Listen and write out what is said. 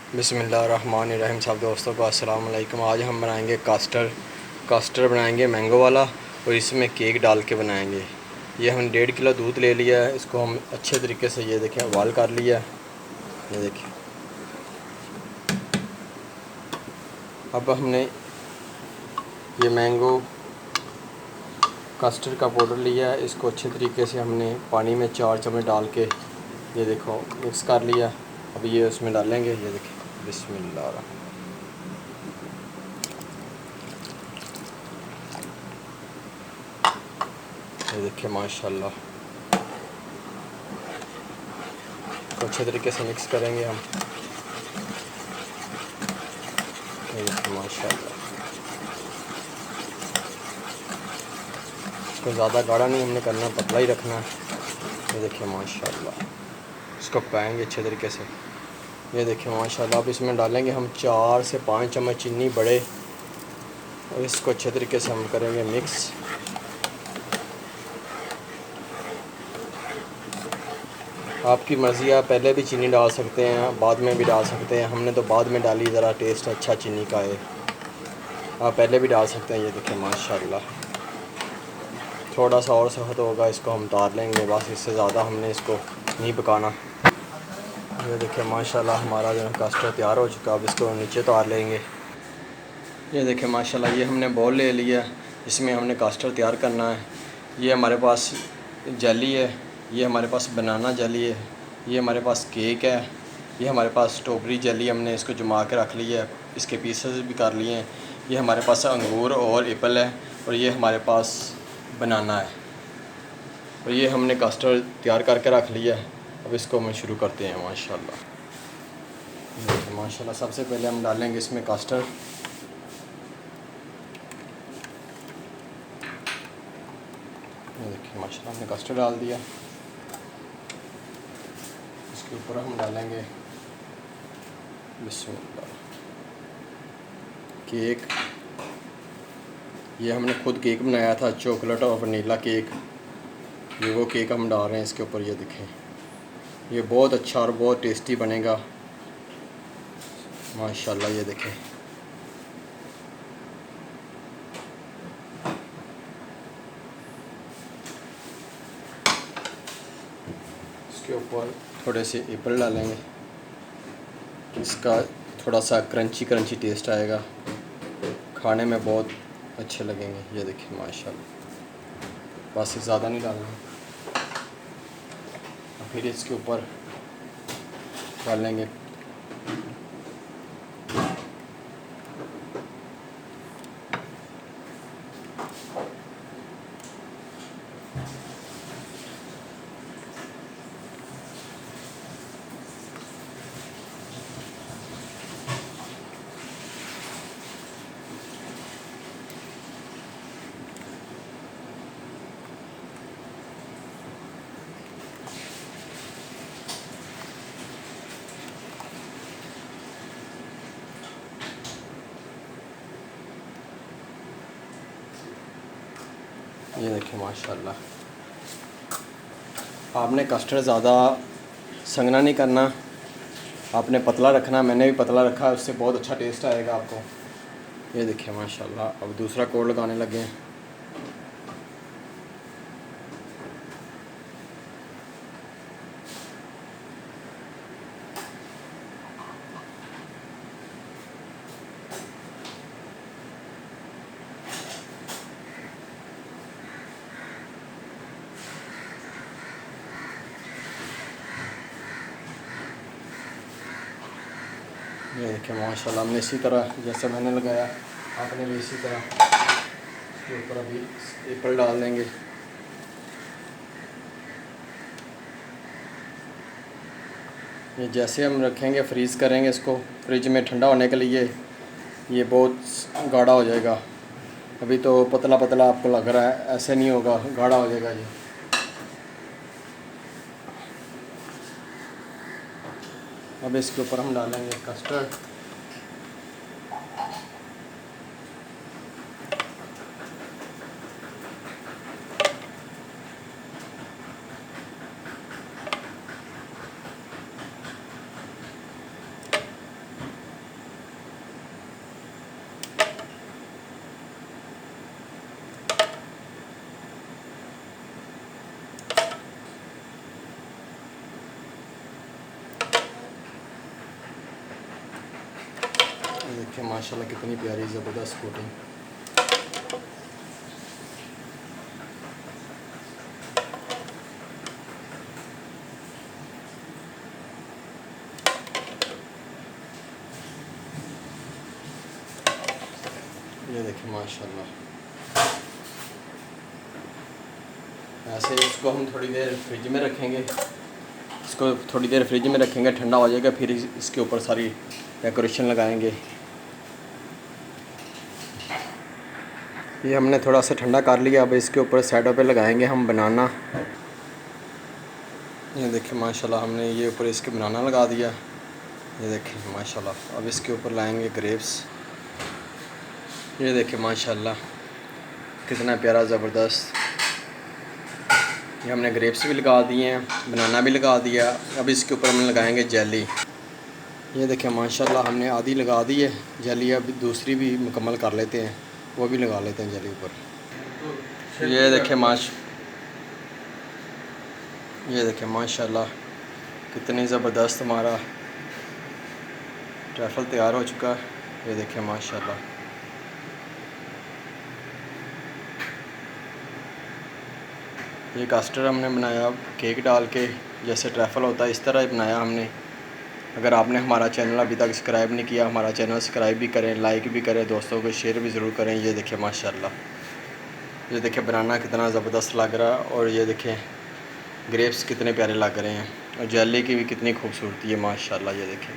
बिस्मिल्लाहिर्रहमानिर्रहीम। सब दोस्तों को अस्सलाम वालेकुम। आज हम बनाएंगे कास्टर बनाएंगे मैंगो वाला, और इसमें केक डाल के बनाएंगे। ये हम 1.5 किलो दूध ले लिया है, इसको हम अच्छे तरीके से ये देखें उबाल कर लिया है। ये देखिए, अब हमने ये मैंगो कास्टर का पाउडर लिया है, इसको अच्छे तरीके से हमने पानी में 4 चम्मच डाल के ये देखो मिक्स कर लिया। अब ये उसमें डालेंगे। ये देखिए, बिस्मिल्लाह। ये देखिए माशाल्लाह, तो अच्छे तरीके से मिक्स करेंगे हम। ये देखिए माशाल्लाह, इसको ज़्यादा गाढ़ा नहीं हमने करना, पतला ही रखना है। ये देखिए माशाल्लाह, इसको पकाएंगे अच्छे तरीके से। ये देखिए माशाल्लाह, अब इसमें डालेंगे हम 4 से 5 चम्मच चीनी बड़े, और इसको अच्छे तरीके से हम करेंगे मिक्स। आपकी मर्ज़ी, आप पहले भी चीनी डाल सकते हैं, बाद में भी डाल सकते हैं। हमने तो बाद में डाली, ज़रा टेस्ट अच्छा चीनी का है। आप पहले भी डाल सकते हैं। ये देखिए माशाल्लाह, थोड़ा सा और सख्त होगा, इसको हम उतार लेंगे बस, इससे ज़्यादा हमने इसको नहीं पकाना। ये देखिए माशाल्लाह, हमारा जो है कास्टर तैयार हो चुका। अब इसको नीचे उतार लेंगे। ये देखिए माशाल्लाह, ये हमने बाउल ले लिया, इसमें हमने कास्टर तैयार करना है। ये हमारे पास जेली है, ये हमारे पास बनाना जेली है, ये हमारे पास केक है, ये हमारे पास स्ट्रॉबेरी जेली, हमने इसको जमा के रख लिया है, इसके पीसेस भी कर लिए हैं। ये हमारे पास अंगूर और एप्पल है, और ये हमारे पास बनाना है, और ये हमने कास्टर तैयार करके रख लिया है। अब इसको हम शुरू करते हैं माशाल्लाह। देखिए माशाल्लाह, सबसे पहले हम डालेंगे इसमें कास्टर। ये देखिए माशाल्लाह, हमने कास्टर डाल दिया। इसके ऊपर हम डालेंगे बिस्मिल्लाह केक। ये हमने खुद केक बनाया था, चॉकलेट और वनीला केक। ये वो केक हम डाल रहे हैं इसके ऊपर। ये देखें, ये बहुत अच्छा और बहुत टेस्टी बनेगा माशाल्लाह। ये देखें, इसके ऊपर थोड़े से एप्पल डालेंगे, इसका थोड़ा सा क्रंची क्रंची टेस्ट आएगा, खाने में बहुत अच्छे लगेंगे। ये देखिए माशाल्लाह, बस ज़्यादा नहीं डालना। फिर इसके ऊपर डालेंगे ये देखिए माशाल्लाह, आपने कस्टर्ड ज़्यादा संगना नहीं करना, आपने पतला रखना। मैंने भी पतला रखा है, उससे बहुत अच्छा टेस्ट आएगा आपको। ये देखिए माशाल्लाह, अब दूसरा कोड लगाने लगे हैं। ये देखिए माशाल्लाह, हमने इसी तरह जैसे मैंने लगाया, आपने भी इसी तरह इसके ऊपर अभी एप्पल डाल देंगे। ये जैसे हम रखेंगे, फ्रीज़ करेंगे इसको फ्रिज में ठंडा होने के लिए, ये बहुत गाढ़ा हो जाएगा। अभी तो पतला पतला आपको लग रहा है, ऐसे नहीं होगा, गाढ़ा हो जाएगा ये। अब इसके ऊपर हम डालेंगे कस्टर्ड। देखिए माशाल्लाह कितनी प्यारी ज़बरदस्त कोटिंग। ये देखिए माशाल्लाह। ऐसे इसको हम थोड़ी देर फ्रिज में रखेंगे, इसको थोड़ी देर फ्रिज में रखेंगे, ठंडा हो जाएगा, फिर इसके ऊपर सारी डेकोरेशन लगाएंगे। ये हमने थोड़ा सा ठंडा कर लिया, अब इसके ऊपर साइडों पे लगाएंगे हम बनाना। ये देखिए माशाल्लाह हमने ये ऊपर इसके बनाना लगा दिया। ये देखिए माशाल्लाह, अब इसके ऊपर लाएंगे ग्रेप्स। ये देखिए माशाल्लाह कितना प्यारा ज़बरदस्त। ये हमने ग्रेप्स भी लगा दिए हैं, बनाना भी लगा दिया। अब इसके ऊपर हम लगाएंगे जेली। ये देखिए माशाल्लाह हमने आधी लगा दी है जेली, अब दूसरी भी मुकम्मल कर लेते हैं, वो भी लगा लेते हैं जेली ऊपर। ये देखिए माशाल्लाह कितनी ज़बरदस्त हमारा ट्रैफल तैयार हो चुका है। ये देखिए माशाल्लाह। ये कास्टर हमने बनाया केक डाल के, जैसे ट्रैफल होता है इस तरह ही बनाया हमने। अगर आपने हमारा चैनल अभी तक सब्सक्राइब नहीं किया, हमारा चैनल सब्सक्राइब भी करें, लाइक भी करें, दोस्तों को शेयर भी ज़रूर करें। ये देखिए माशाल्लाह, ये देखिए बनाना कितना ज़बरदस्त लग रहा है, और ये देखिए ग्रेप्स कितने प्यारे लग रहे हैं, और जेली की भी कितनी खूबसूरती है माशाल्लाह। ये देखिए